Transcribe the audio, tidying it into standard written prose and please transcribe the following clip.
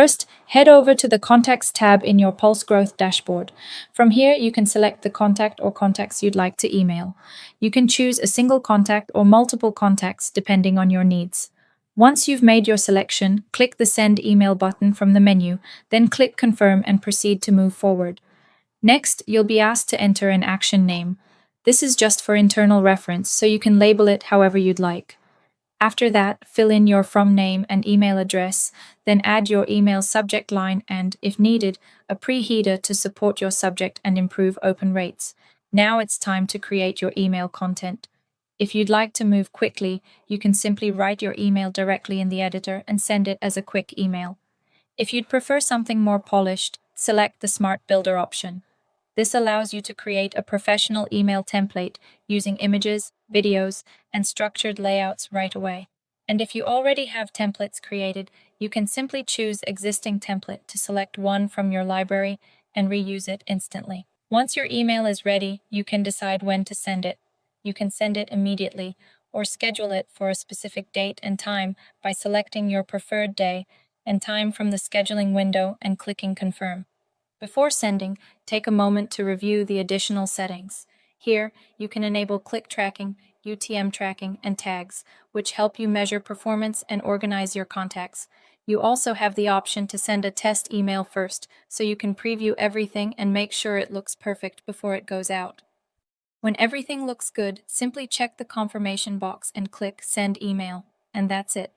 First, head over to the Contacts tab in your PulseGrowth dashboard. From here, you can select the contact or contacts you'd like to email. You can choose a single contact or multiple contacts depending on your needs. Once you've made your selection, click the Send Email button from the menu, then click Confirm and proceed to move forward. Next, you'll be asked to enter an action name. This is just for internal reference, so you can label it however you'd like. After that, fill in your from name and email address, then add your email subject line and, if needed, a pre-header to support your subject and improve open rates. Now it's time to create your email content. If you'd like to move quickly, you can simply write your email directly in the editor and send it as a quick email. If you'd prefer something more polished, select the Smart Builder option. This allows you to create a professional email template using images, videos, and structured layouts right away. And if you already have templates created, you can simply choose Existing Template to select one from your library and reuse it instantly. Once your email is ready, you can decide when to send it. You can send it immediately or schedule it for a specific date and time by selecting your preferred day and time from the scheduling window and clicking Confirm. Before sending, take a moment to review the additional settings. Here, you can enable click tracking, UTM tracking, and tags, which help you measure performance and organize your contacts. You also have the option to send a test email first, so you can preview everything and make sure it looks perfect before it goes out. When everything looks good, simply check the confirmation box and click Send Email, and that's it.